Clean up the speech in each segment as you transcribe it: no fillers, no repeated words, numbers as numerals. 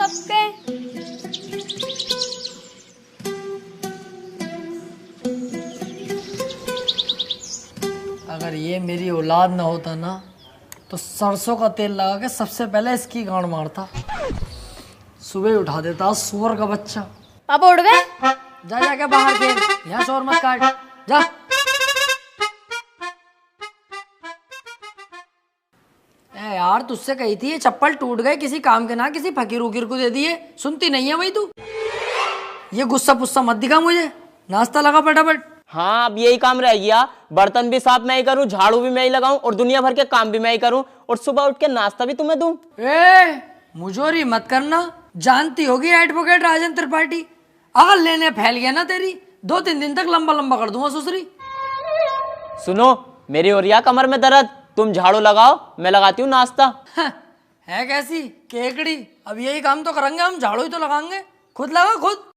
सबके। अगर ये मेरी औलाद ना होता ना तो सरसों का तेल लगा के सबसे पहले इसकी गांड मारता। सुबह ही उठा देता सुअर का बच्चा। पापा उठ गए? जा जाके बाहर खेल, यहाँ शोर मत काट, जा। ए यार तुझसे कही थी ये चप्पल टूट गए, किसी काम के ना किसी फकीर उकीर को दे दिए, सुनती नहीं है भाई तू। ये गुस्सा पुस्सा मत दिखा मुझे, नाश्ता लगा फटाफट। हाँ, अब यही काम रह गया। बर्तन भी साफ मैं ही करूँ, झाड़ू भी मैं ही लगाऊं और दुनिया भर के काम भी मैं ही करूं और सुबह उठ के नाश्ता भी तुम्हें दूं। ए मुझोरी मत करना, जानती होगी एडवोकेट राजन त्रिपाठी, अगर लेने फैल गया ना तेरी 2-3 दिन तक लंबा लंबा कर दूंगा ससुरी। सुनो, मेरी हो रही है कमर में दर्द, तुम झाड़ू लगाओ, मैं लगाती हूँ नाश्ता। है कैसी केकड़ी, अब यही काम तो करेंगे हम, झाड़ू ही तो लगाएंगे। खुद लगा खुद।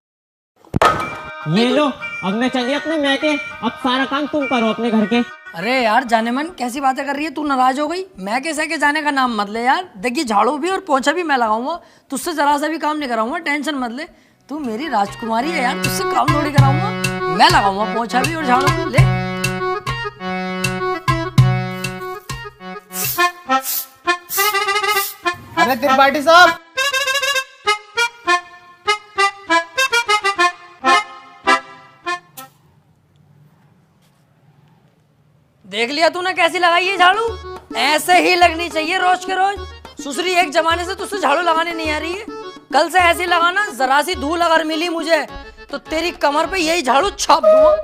ये लो, अब मैं चलिए अपने मैके, अब सारा काम तुम करो अपने घर के। अरे यार जाने मन कैसी बातें कर रही है तू, नाराज हो गई? मैं कैसे के जाने का नाम मत ले यार। देखिए झाड़ू भी और पोछा भी मैं लगाऊंगा, तुझसे जरा सा भी काम नहीं कराऊंगा, टेंशन मत ले। तू मेरी राजकुमारी है यार, तुझसे काम थोड़ी कराऊंगा, मैं लगाऊंगा पोछा भी और झाड़ू भी। ले अरे त्रिपाठी साहब, देख लिया तूने कैसी लगाई है झाड़ू? ऐसे ही लगनी चाहिए रोज के रोज। सुसरी एक जमाने से तुझसे झाड़ू लगाने नहीं आ रही है, कल से ऐसी लगाना, जरा सी धूल अगर मिली मुझे तो तेरी कमर पे यही झाड़ू छाप दूंगा।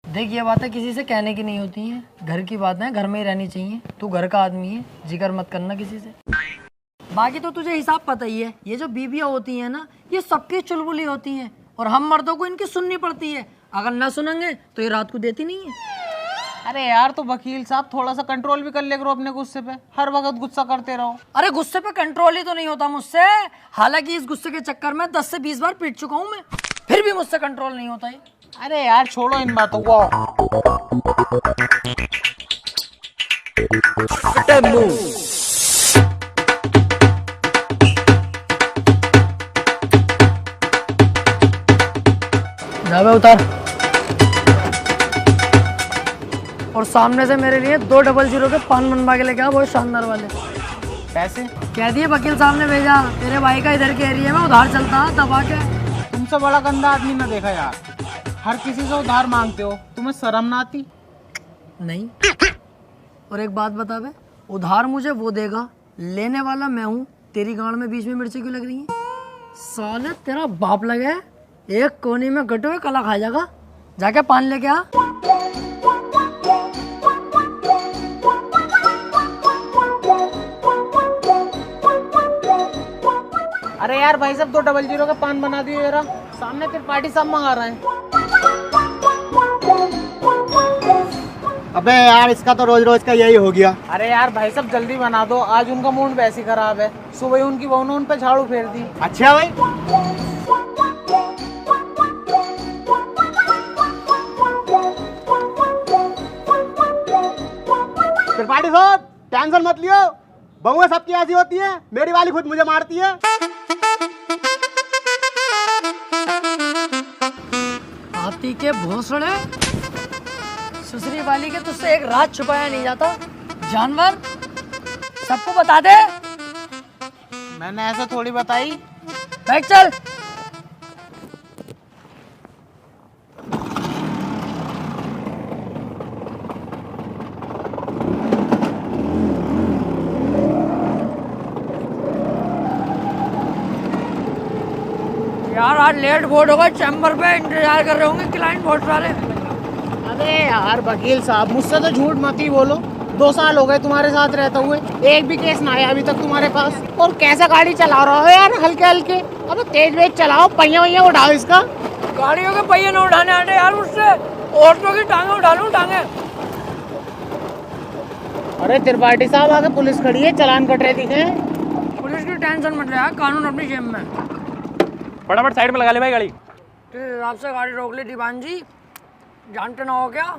देख ये बातें किसी से कहने की नहीं होती हैं, घर की बातें घर में ही रहनी चाहिए। तू घर का आदमी है, जिक्र मत करना किसी से। बाकी तो तुझे हिसाब पता ही है, ये जो बीबियाँ होती हैं ना ये सबकी चुलबुली होती हैं और हम मर्दों को इनकी सुननी पड़ती है। अगर ना सुनेंगे तो ये रात को देती नहीं है। अरे यार तो वकील साहब थोड़ा सा कंट्रोल भी कर ले करो अपने गुस्से पे, हर वक्त गुस्सा करते रहो। अरे गुस्से पे कंट्रोल ही तो नहीं होता मुझसे, हालांकि इस गुस्से के चक्कर में 10 से 20 बार पीट चुका हूँ मैं, फिर भी मुझसे कंट्रोल नहीं होता है। अरे यार छोड़ो इन बातों को। जावे उतार, और सामने से मेरे लिए 200 के पान बनवा के लेके आ, बहुत शानदार वाले। पैसे कह दिए वकील साहब ने भेजा, तेरे भाई का इधर के एरिया में उधार चलता है दबा के। तुमसे बड़ा गंदा आदमी ना देखा यार, हर किसी से उधार मांगते हो, तुम्हें शर्म ना आती? नहीं। और एक बात बता बे, उधार मुझे वो देगा, लेने वाला मैं हूँ। तेरी गांड में बीच में मिर्ची क्यों लग रही है? साले तेरा बाप लगे एक कोने में गटे हुए कला खा जाएगा, जाके पान लेके आ। अरे यार भाई साहब 200 का पान बना दियो जरा, सामने त्रिपाठी साहब मंगा रहे हैं। अबे यार इसका तो रोज रोज का यही हो गया। अरे यार भाई साहब जल्दी बना दो, आज उनका मूड वैसे ही खराब है, सुबह ही उनकी बहू ने उन पे झाड़ू फेर दी। अच्छा भाई, त्रिपाठी साहब टेंशन मत लियो, बहुएं सबकी ऐसी होती है, मेरी वाली खुद मुझे मारती है। हाथी के भोसड़े, सुसरी वाली के तुझसे एक रात छुपाया नहीं जाता। जानवर सबको बता दे। मैंने ऐसा थोड़ी बताई। बैठ चल। यार आज लेट बोर्ड होगा, चैम्बर पे इंतजार कर रहे होंगे क्लाइंट बोर्ड वाले। अबे यार वकील साहब मुझसे तो झूठ मत ही बोलो, 2 साल हो गए तुम्हारे साथ रहते हुए, एक भी केस ना आया अभी तक तुम्हारे पास। और कैसे गाड़ी चला रहे हो यार, हल्के हल्के, अबे तेज वेज चलाओ, पहिया वहिया उठाओ इसका। गाड़ियों के पहिए न उठाने आते यार मुझसे, औरतों की टांगे उठा लूं टांगे। अरे त्रिपाठी साहब आगे पुलिस खड़ी है, चालान कट रहे दिखे। पुलिस की टेंशन मत ले यार, कानून अपनी जेब में। फटाफट साइड में लगा ले भाई गाड़ी। तेरे हिसाब से गाड़ी रोक ली दीवान जी, जानते ना हो क्या?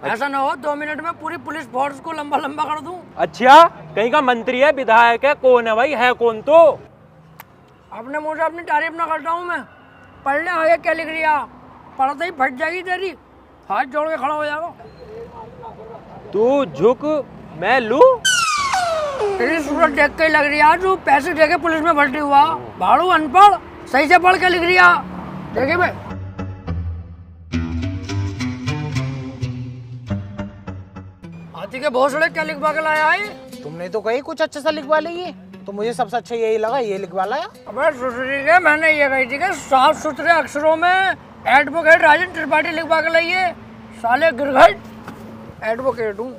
ऐसा ना हो 2 मिनट में पूरी पुलिस फोर्स को लंबा लंबा कर दूं। अच्छा, कहीं का मंत्री है, विधायक है, कौन है भाई, है कौन? तो अपने मुंह से अपनी तारीफ ना करता हूँ मैं। पढ़ ले आगे क्या लिख रिया, पढ़ते ही फट जाएगी तेरी, हाथ जोड़ के खड़ा हो जाएगा। तू झुक, मैं लू। तेरी सूरत देख के ही लग रही है तू पैसे दे के पुलिस में भर्ती हुआ। भाड़ू अनपढ़, सही से पढ़ के लिख रिया। देखिए भाई, हाथी के भोसड़े क्या लिखवा के लाया है? तुमने तो कही कुछ अच्छा सा लिखवा ली, तो मुझे सबसे अच्छा यही लगा, ये लिखवा लाया। अबे सुसरी के मैंने ये कही थी कि साफ सुथरे अक्षरों में एडवोकेट राजन त्रिपाठी लिखवा के लाइए। साले गिरघट एडवोकेट हूँ।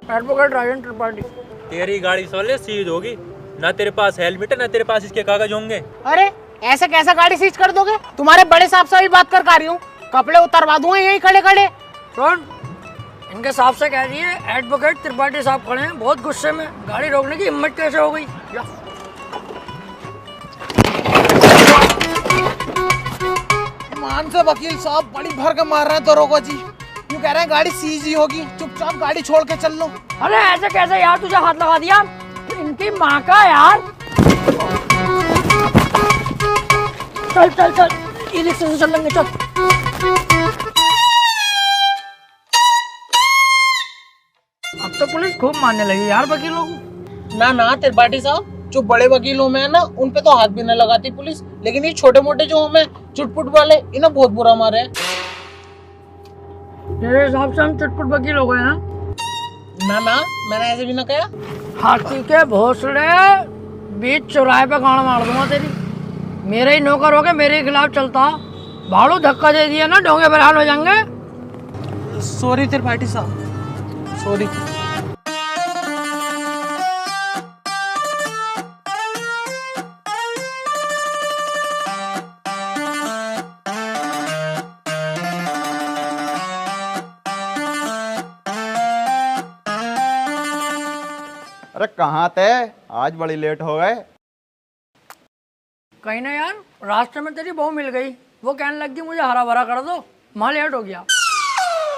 एडवोकेट राजन त्रिपाठी। तेरी गाड़ी साले सीज होगी, ना तेरे पास हेलमेट है, ना तेरे पास इसके कागज होंगे। अरे ऐसे कैसे गाड़ी सीज कर दोगे? तुम्हारे बड़े साहब से भी बात कर रही हूँ, कपड़े उतरवा दूंगा यही खड़े खड़े। सुन, इनके साहब से कह दिए एडवोकेट त्रिपाठी साहब खड़े हैं, बहुत गुस्से में। गाड़ी रोकने की हिम्मत कैसे हो गई? जा। मान से वकील साहब बड़ी भर के मार रहे हैं दरोगा जी, यूँ कह रहे हैं गाड़ी सीज ही होगी, चुपचाप गाड़ी छोड़ के चल लो। अरे ऐसे कैसे यार, तुझे हाथ लगा दिया? इनकी माँ का यार। चल चल चल, ई रिक्शे से चल लेंगे, चल। अब तो पुलिस खूब मारने लगी यार वकीलों को। ना त्रिपाठी साहब, जो बड़े वकीलों में है ना, उन पे तो हाथ भी न लगाती पुलिस, लेकिन ये छोटे मोटे जो हमें चुटपुट वाले, इन्हें बहुत बुरा मारे है। तेरे हिसाब से हम चुटपुट वकील हो गए हैं? ना मैंने ऐसे भी ना कहा। हाथी के भोसड़े, बीच चौराहे पे गाड़ मार दूंगा तेरी। मेरे ही नौकर हो के मेरे खिलाफ चलता, भाड़ू धक्का दे दिया ना, डोंगे बरहाल हो जाएंगे। सॉरी त्रिपाठी साहब, सॉरी। अरे कहाँ थे, आज बड़ी लेट हो गए। कहीं ना यार, रास्ते में तेरी बहू मिल गई, वो कहने लगी मुझे हरा भरा कर दो, मां लेट हो गया।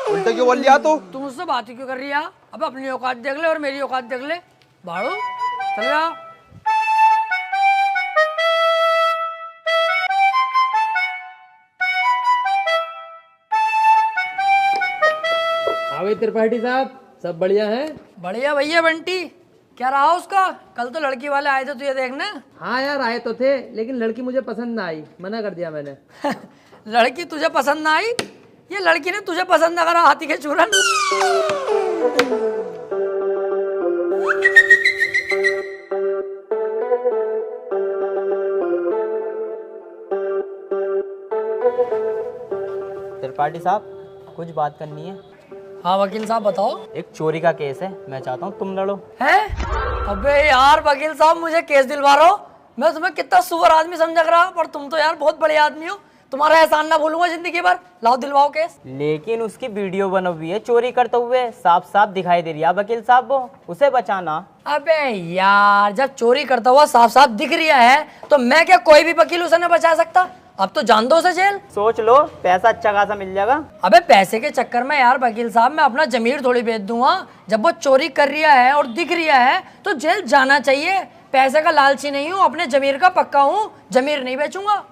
उल्टे क्यों बोल लिया तू? तुम मुझसे बात ही क्यों कर रही है? अब अपनी औकात देख ले और मेरी औकात देख ले। भाड़ू चल जा। हाँ त्रिपाठी साहब, सब बढ़िया है? बढ़िया भैया बंटी, क्या रहा उसका? कल तो लड़की वाले आए थे तुझे देखने। हाँ यार आए तो थे, लेकिन लड़की मुझे पसंद ना आई, मना कर दिया मैंने। लड़की तुझे पसंद ना आई? ये लड़की ने तुझे पसंद ना करा, हाथी के चूरन। त्रिपाठी साहब, कुछ बात करनी है। हाँ वकील साहब बताओ। एक चोरी का केस है, मैं चाहता हूँ तुम लड़ो। है? अबे यार वकील साहब, मुझे केस दिलवा रहा हो? मैं तुम्हें कितना सुअर आदमी समझ रहा, पर तुम तो यार बहुत बड़े आदमी हो। तुम्हारा एहसान ना भूलूंगा जिंदगी भर। लाओ दिलवाओ केस। लेकिन उसकी वीडियो बनी हुई है चोरी करते हुए, साफ साफ दिखाई दे रही है वकील साहब, वो उसे बचाना। अबे यार, जब चोरी करता हुआ साफ साफ दिख रहा है तो मैं क्या कोई भी वकील उसे नहीं बचा सकता? अब तो जान दो उसे जेल। सोच लो, पैसा अच्छा खासा मिल जाएगा। अबे पैसे के चक्कर में यार वकील साहब मैं अपना जमीर थोड़ी बेच दूंगा। जब वो चोरी कर रहा है और दिख रहा है तो जेल जाना चाहिए। पैसे का लालची नहीं हूँ, अपने जमीर का पक्का हूँ, जमीर नहीं बेचूंगा।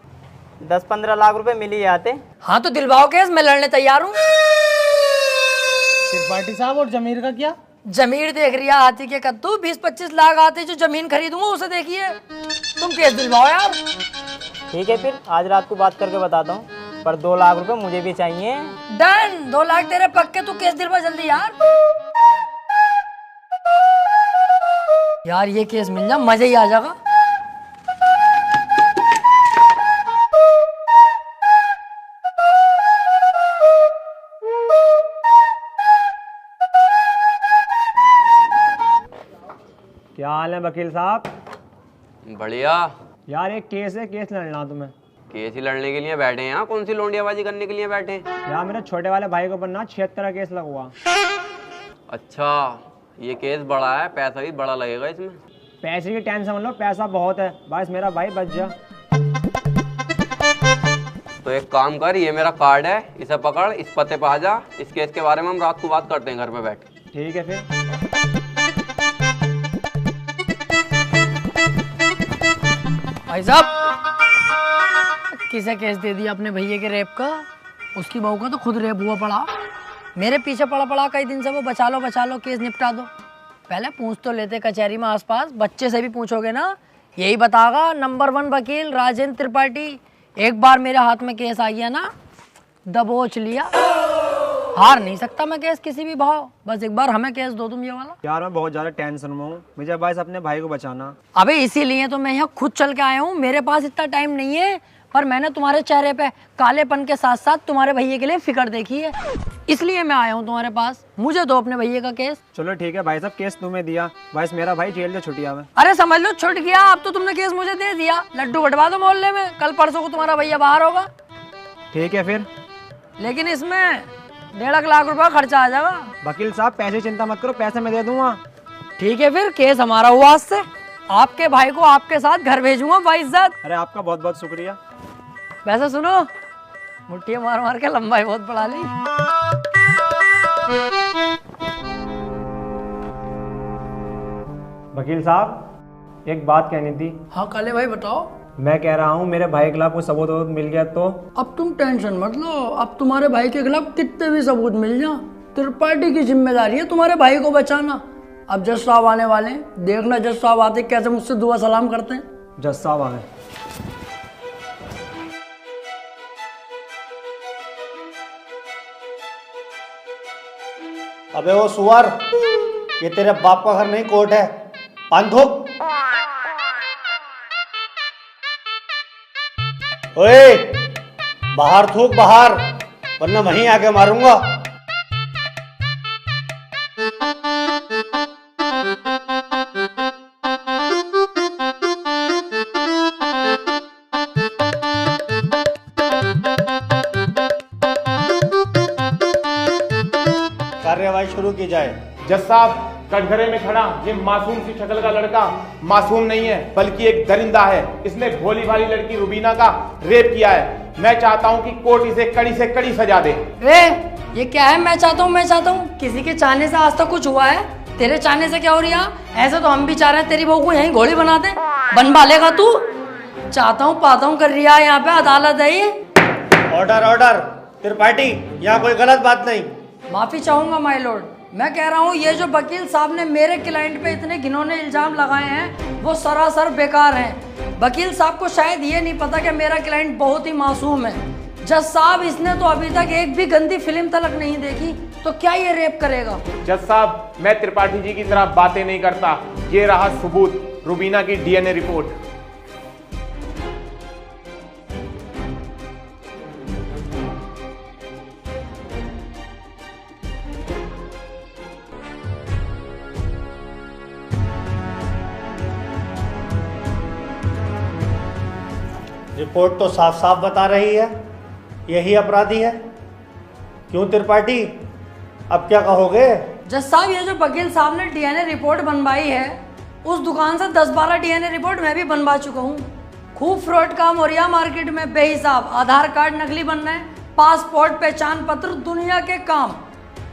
10-15 लाख रुपए मिल ही जाते। हाँ तो दिलवाओ केस, मैं लड़ने तैयार हूँ। त्रिपाठी साहब और जमीर का क्या? जमीर देख रही है हाथी के कद्दू, 20-25 लाख आते जो जमीन खरीदूंगा उसे देखिए। तुम केस दिलवाओ यार। ठीक है, फिर आज रात को बात करके बताता हूँ, पर 2 लाख रुपए मुझे भी चाहिए। डन, 2 लाख तेरे पक्के। तू केस दिलवा जल्दी यार। यार ये केस मिल जा, मजा ही आ जाएगा। क्या हाल है वकील साहब? बढ़िया। यार एक केस है, केस लड़ना तुम्हें। केस ही लड़ने के लिए बैठे हैं यहाँ, कौन सी लोंडियाबाजी करने के लिए बैठे हैं? यार मेरे छोटे वाले भाई के ऊपर ना 76 का केस लगा हुआ। अच्छा, ये केस बड़ा है, पैसा भी बड़ा लगेगा इसमें। पैसे की टेंशन मत लो, पैसा बहुत है, बस मेरा भाई बच जा। तो एक काम कर, ये मेरा कार्ड है, इसे पकड़, इस पते पे आ जा। इस केस के बारे में हम रात को बात करते हैं घर पे बैठ के। ठीक है फिर। भाई साहब, किसे केस दे दिया अपने भैया के रेप का? उसकी बहू का तो खुद रेप हुआ पड़ा। मेरे पीछे पड़ा पड़ा कई दिन से वो, बचा लो केस निपटा दो। पहले पूछ तो लेते कचहरी में आसपास, बच्चे से भी पूछोगे ना, यही बतागा नंबर 1 वकील राजेंद्र त्रिपाठी। एक बार मेरे हाथ में केस आ गया ना, दबोच लिया, हार नहीं सकता मैं केस किसी भी भाव। बस एक बार हमें केस दो तुम ये वाला। यार मैं बहुत ज्यादा टेंशन में हूँ, मुझे बस अपने भाई को बचाना। अबे इसीलिए तो मैं यहाँ खुद चल के आया हूँ। मेरे पास इतना टाइम नहीं है, पर मैंने तुम्हारे चेहरे पे कालेपन के साथ साथ तुम्हारे भैया के लिए फिक्र देखी है, इसलिए मैं आया हूँ तुम्हारे पास। मुझे दो अपने भैया का केस। चलो ठीक है भाई साहब, केस तुम्हें दिया, बस मेरा भाई जेल से छुट्टिया में। अरे समझ लो छुट गया, अब तो तुमने केस मुझे दे दिया। लड्डू बंटवा दो मोहल्ले में, कल परसों को तुम्हारा भैया बाहर होगा। ठीक है फिर। लेकिन इसमें 1.5 लाख रुपया खर्चा आ जाएगा। वकील साहब पैसे चिंता मत करो, पैसे मैं दे दूंगा। ठीक है फिर, केस हमारा हुआ आज से। आपके भाई को आपके साथ घर भेजूंगा बाइज्जत। अरे आपका बहुत बहुत शुक्रिया। वैसे सुनो, मुट्ठियां मार मार के लंबाई बहुत बढ़ा ली। वकील साहब एक बात कहनी थी। हाँ काले भाई बताओ। मैं कह रहा हूँ मेरे भाई के खिलाफ कोई सबूत मिल गया तो? अब तुम टेंशन मत लो, अब तुम्हारे भाई के खिलाफ कितने भी सबूत मिल जाए, त्रिपाठी की जिम्मेदारी है तुम्हारे भाई को बचाना। अब जज साहब आने वाले हैं, देखना जज साहब आते कैसे मुझसे दुआ सलाम करते हैं। जज साहब आ गए। अबे वो सुअर, ये तेरे बाप का घर नहीं कोर्ट है। पान थूक। ओए बाहर थूक बाहर, वरना वहीं आके मारूंगा। कार्यवाही शुरू की जाए। जज साहब, कटघरे में खड़ा ये मासूम सी शक्ल का लड़का मासूम नहीं है, बल्कि एक दरिंदा है। इसने भोली भाली लड़की रुबीना का रेप किया है। मैं चाहता हूं कि कोर्ट इसे कड़ी से कड़ी सजा दे। ये क्या है? मैं चाहता हूँ, किसी के चाहने से आज तक कुछ हुआ है? तेरे चाहने से क्या हो रहा? ऐसे तो हम भी चाह रहे हैं तेरी बहू को यहीं घोड़ी बना दे। बनवा लेगा तू? चाहता हूँ पाता हूँ कर रहा है, यहाँ पे अदालत है ये। ऑर्डर त्रिपाठी, यहाँ कोई गलत बात नहीं। माफी चाहूंगा माय लॉर्ड। मैं कह रहा हूँ ये जो वकील साहब ने मेरे क्लाइंट पे इतने घिनौने इल्जाम लगाए हैं वो सरासर बेकार हैं। वकील साहब को शायद ये नहीं पता कि मेरा क्लाइंट बहुत ही मासूम है। जज साहब, इसने तो अभी तक एक भी गंदी फिल्म तलक नहीं देखी, तो क्या ये रेप करेगा? जज साहब, मैं त्रिपाठी जी की तरह बातें नहीं करता। ये रहा सबूत, रुबीना की डीएनए रिपोर्ट। रिपोर्ट तो साफ साफ बता रही है यही अपराधी है। क्यों त्रिपाठी, अब क्या कहोगे? जज साहब, ये जो वकील साहब ने डीएनए रिपोर्ट बनवाई है, उस दुकान से 10-12 डीएनए रिपोर्ट मैं भी बनवा चुका हूँ। खूब फ्रॉड काम हो रहा है मार्केट में बेहिसाब। आधार कार्ड नकली बन रहे हैं, पासपोर्ट, पहचान पत्र, दुनिया के काम।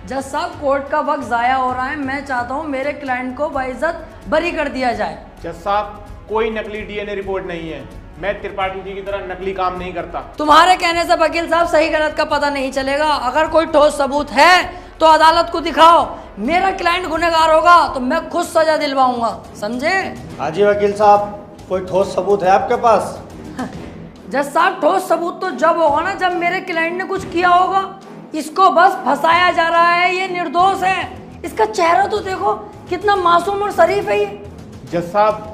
जज साहब, कोर्ट का वक्त जाया हो रहा है। मैं चाहता हूँ मेरे क्लाइंट को बाइज्जत बरी कर दिया जाए। जज साहब, कोई नकली डीएनए रिपोर्ट नहीं है। मैं त्रिपाठी जी की तरह नकली काम नहीं करता। तुम्हारे कहने से वकील साहब सही गलत का पता नहीं चलेगा। अगर कोई ठोस सबूत है तो अदालत को दिखाओ। मेरा क्लाइंट गुनहगार होगा तो मैं खुद सजा दिलवाऊंगा, समझे? हाँ जी वकील साहब, कोई ठोस सबूत है आपके पास? जज साहब, ठोस सबूत तो जब होगा ना जब मेरे क्लाइंट ने कुछ किया होगा। इसको बस फंसाया जा रहा है, ये निर्दोष है। इसका चेहरा तो देखो, कितना मासूम और शरीफ है ये। जज साहब,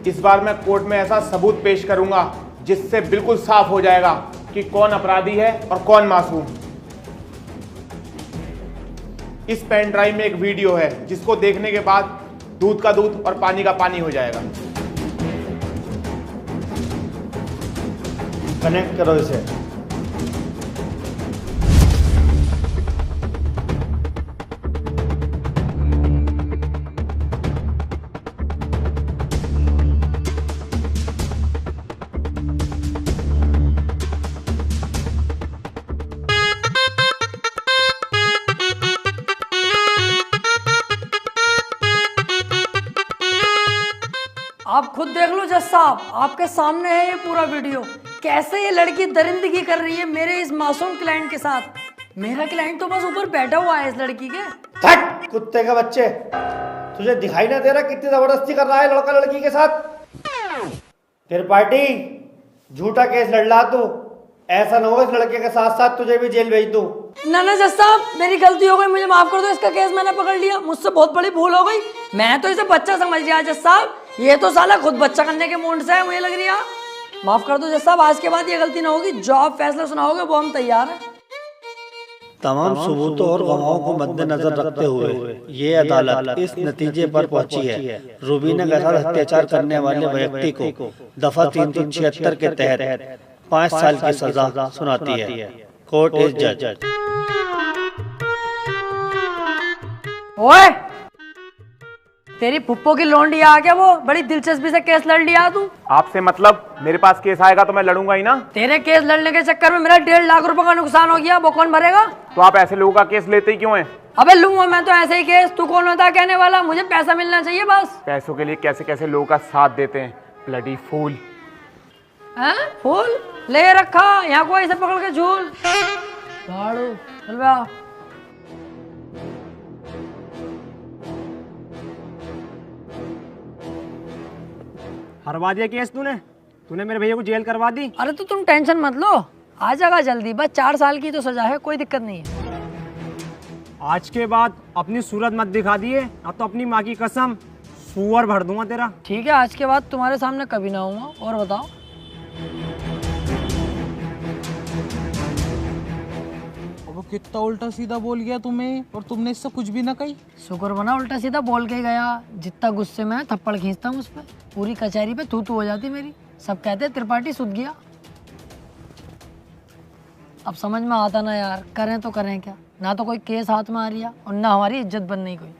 इस बार मैं कोर्ट में ऐसा सबूत पेश करूंगा जिससे बिल्कुल साफ हो जाएगा कि कौन अपराधी है और कौन मासूम। इस पेन ड्राइव में एक वीडियो है जिसको देखने के बाद दूध का दूध और पानी का पानी हो जाएगा। कनेक्ट करो इसे। आप खुद देख लो जज साहब, आपके सामने है ये पूरा वीडियो। कैसे ये लड़की दरिंदगी कर रही है मेरे इस मासूम क्लाइंट के साथ। मेरा क्लाइंट तो बस ऊपर बैठा हुआ है इस लड़की के। हट कुत्ते के बच्चे, तुझे दिखाई ना दे रहा कितनी जबरदस्ती कर रहा है लड़का लड़की के साथ। त्रिपाठी, झूठा केस लड़ रहा तू। ऐसा ना हो इस लड़के के साथ साथ तुझे भी जेल भेज दूं। ना ना जज साहब, मेरी गलती हो गई, मुझे माफ कर दो। इसका केस मैंने पकड़ लिया, मुझसे बहुत बड़ी भूल हो गई। मैं तो इसे बच्चा समझ लिया जज साहब, ये तो साला खुद बच्चा करने के मूड से है, मुझे लग रही है। माफ कर दो जज साहब, आज के बाद ये गलती ना होगी। जो आप फैसला सुनाओगे वो हम तैयार हैं। तमाम सबूतों और गवाहों को मद्देनजर रखते हुए ये अदालत इस नतीजे पर पहुंची है, रुबीना के साथ अत्याचार करने वाले व्यक्ति को दफा 376 के तहत 5 साल की सजा सुनाती है। कोर्ट इज जज। ओए, तेरी फुप्पो की लोंडी आ गया, वो बड़ी दिलचस्पी से केस लड़ लिया तू। आपसे मतलब? मेरे पास केस आएगा तो मैं लड़ूंगा ही ना। तेरे केस लड़ने के चक्कर में मेरा 1.5 लाख रुपए का नुकसान हो गया, वो कौन भरेगा? तो आप ऐसे लोगों का केस लेते ही क्यों हैं? अबे लूंगा मैं तो ऐसे ही केस, तू कौन होता कहने वाला? मुझे पैसा मिलना चाहिए बस। पैसों के लिए कैसे कैसे लोगों का साथ देते हैं, ब्लडी फूल। हैं? फूल ले रखा यहाँ को, ऐसे पकड़ के झूल झाड़ू चल बे आ। हरवा दिया केस तूने मेरे भैया को जेल करवा दी। अरे तो तुम टेंशन मत लो, आ जाएगा जल्दी। बस 4 साल की तो सजा है, कोई दिक्कत नहीं है। आज के बाद अपनी सूरत मत दिखा दिए, अब तो अपनी माँ की कसम सुअर भर दूंगा तेरा। ठीक है, आज के बाद तुम्हारे सामने कभी ना आऊंगा। और बताओ? वो कितना उल्टा सीधा बोल गया तुम्हें, और तुमने इससे कुछ भी ना कही। शुक्र बना उल्टा सीधा बोल के गया। जितना गुस्से में थप्पड़ खींचता हूँ उस पर, पूरी कचहरी पे थू हो जाती मेरी। सब कहते त्रिपाठी सुध गया। अब समझ में आता ना यार, करें तो करें क्या। ना तो कोई केस हाथ में आ रही है और ना हमारी इज्जत बन रही कोई।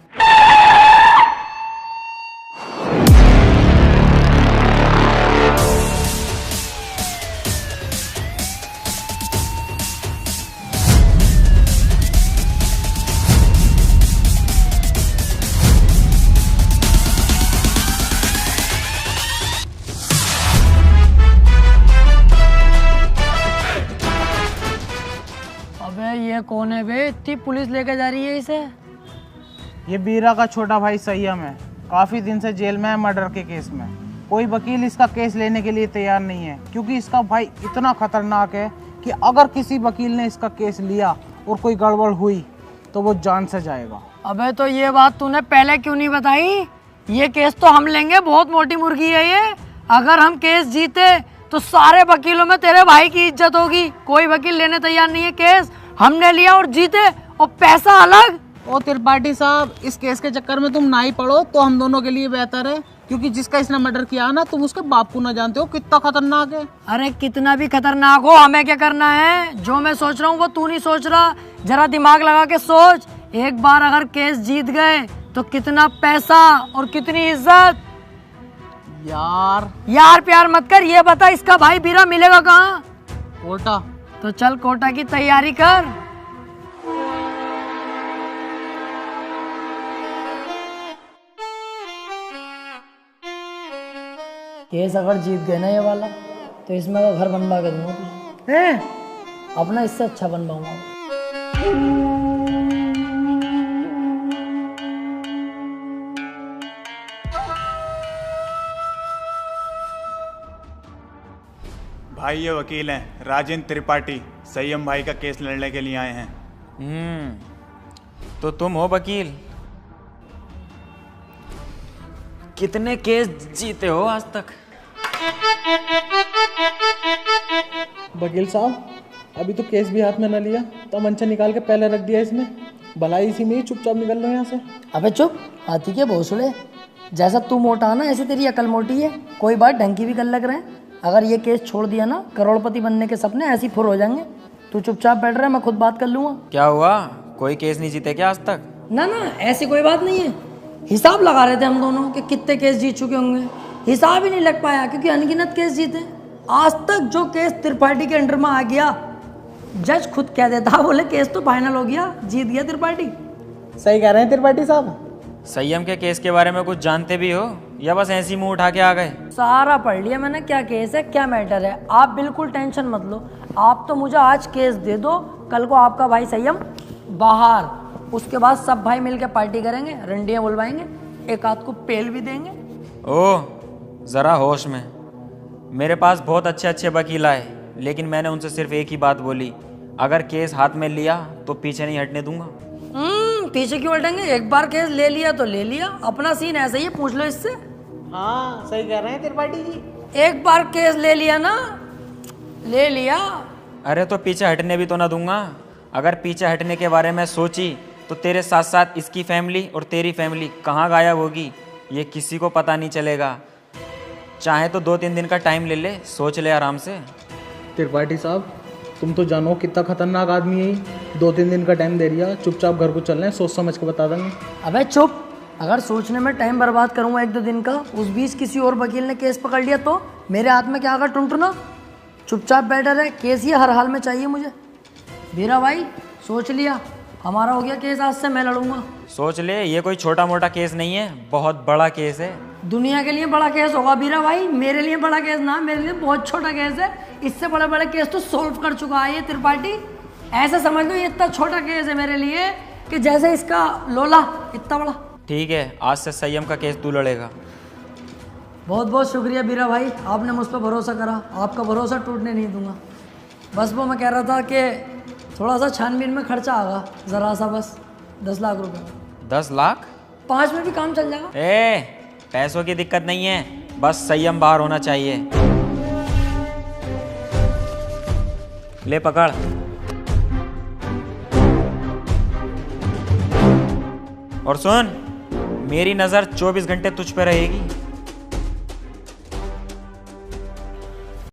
ये कौन है बे? इतनी पुलिस लेके जा रही है इसे। ये बीरा का छोटा भाई संयम है, काफी दिन से जेल में है मर्डर के केस में। कोई वकील इसका केस लेने के लिए तैयार नहीं है, क्योंकि इसका भाई इतना खतरनाक है कि अगर किसी वकील ने इसका केस लिया और कोई गड़बड़ हुई तो वो जान से जाएगा। अबे तो ये बात तूने पहले क्यों नहीं बताई? ये केस तो हम लेंगे, बहुत मोटी मुर्गी है ये। अगर हम केस जीते तो सारे वकीलों में तेरे भाई की इज्जत होगी। कोई वकील लेने तैयार नहीं है केस, हमने लिया और जीते, और पैसा अलग। ओ त्रिपाठी साहब, इस केस के चक्कर में तुम ना ही पड़ो तो हम दोनों के लिए बेहतर है, क्योंकि जिसका इसने मर्डर किया ना, तुम उसके बाप को ना जानते हो कितना खतरनाक है। अरे कितना भी खतरनाक हो, हमें क्या करना है? जो मैं सोच रहा हूँ वो तू नहीं सोच रहा। जरा दिमाग लगा के सोच। एक बार अगर केस जीत गए तो कितना पैसा और कितनी इज्जत। यार प्यार मत कर, ये बता इसका भाई बीरा मिलेगा कहाँ? कोटा। तो चल कोटा की तैयारी कर। केस अगर जीत गए ना ये वाला, तो इसमें का घर बनवा के दूंगा तुझे। अपना इससे अच्छा बनवाऊंगा। भाई ये वकील हैं राजेंद्र त्रिपाठी, संयम भाई का केस लड़ने के लिए आए हैं। तो तुम हो वकील? कितने केस जीते हो आज तक? वकील साहब, अभी तो केस भी हाथ में न लिया, तो मंचा निकाल के पहले रख दिया इसने। भलाई इसी में ही चुपचाप निकल लो यहाँ से। अबे चुप, हाथी के भोसड़े। जैसा तू मोटा ना, ऐसे तेरी अकल मोटी है। कोई बात ढंग की भी कर लग रहे हैं। अगर ये केस छोड़ दिया ना, करोड़पति बनने के सपने ऐसे ही फुर हो जाएंगे। तू चुपचाप बैठ रहा है, मैं खुद बात कर लूंगा। क्या हुआ, कोई केस नहीं जीते क्या आज तक? ना ना, ऐसी कोई बात नहीं है। हिसाब लगा रहे थे हम दोनों कि कितने केस जीत चुके होंगे। हिसाब ही नहीं लग पाया क्योंकि अनगिनत केस जीते। आज तक जो केस त्रिपाठी के अंडर में आ गया, जज खुद कह देता, बोले केस तो फाइनल हो गया, जीत गया त्रिपाठी। सही कह रहे हैं त्रिपाठी साहब। संयम के केस के बारे में कुछ जानते भी हो या बस ऐसी मुंह उठा के आ गए? सारा पढ़ लिया मैंने, क्या केस है क्या मैटर है। आप बिल्कुल टेंशन मत लो। आप तो मुझे आज केस दे दो, कल को आपका भाई संयम बाहर, उसके बाद सब भाई मिलकर पार्टी करेंगे, रंडियाँ बुलवाएंगे, एक आध को पेल भी देंगे। ओह, जरा होश में। मेरे पास बहुत अच्छे अच्छे वकील आए, लेकिन मैंने उनसे सिर्फ एक ही बात बोली, अगर केस हाथ में लिया तो पीछे नहीं हटने दूंगा। पीछे क्यों हटेंगे? एक बार केस ले लिया तो ले लिया, अपना सीन ऐसा ही है, पूछ लो इससे। हाँ सही कह रहे हैं त्रिपाठी जी। एक बार केस ले लिया ना, ले लिया। अरे तो पीछे हटने भी तो ना दूंगा। अगर पीछे हटने के बारे में सोची तो तेरे साथ साथ इसकी फैमिली और तेरी फैमिली कहाँ गायब होगी ये किसी को पता नहीं चलेगा। चाहे तो 2-3 दिन का टाइम ले ले, सोच ले आराम से। त्रिपाठी साहब, तुम तो जानो कितना खतरनाक आदमी है। 2-3 दिन का टाइम दे दिया, चुपचाप घर को चल रहे हैं, सोच समझ के बता देंगे। अबे चुप, अगर सोचने में टाइम बर्बाद करूंगा 1-2 दिन का, उस बीच किसी और वकील ने केस पकड़ लिया तो मेरे हाथ में क्या आगा टुनटुना। चुपचाप बैठा रहे, केस ही हर हाल में चाहिए मुझे। मेरा भाई सोच लिया, हमारा हो गया केस, आज से मैं लड़ूंगा। सोच ले, ये कोई छोटा मोटा केस नहीं है, बहुत बड़ा केस है। दुनिया के लिए बड़ा केस होगा बीरा भाई, मेरे लिए बड़ा केस ना, मेरे लिए बहुत छोटा केस है। इससे बड़े बड़े केस तो सॉल्व कर चुका है ये त्रिपाठी। ऐसे समझ लो ये इतना छोटा केस है मेरे लिए कि जैसे इसका लोला इतना बड़ा। ठीक है, आज से संयम का केस तू लड़ेगा। बहुत बहुत शुक्रिया बीरा भाई, आपने मुझ पर भरोसा करा, आपका भरोसा टूटने नहीं दूंगा। बस वो मैं कह रहा था कि थोड़ा सा छानबीन में खर्चा आगा, ज़रा सा, बस 10 लाख रुपए। 10 लाख? 5 में भी काम चल जाएगा। पैसों की दिक्कत नहीं है, बस संयम बाहर होना चाहिए। ले पकड़। और सुन, मेरी नजर 24 घंटे तुझ पे रहेगी।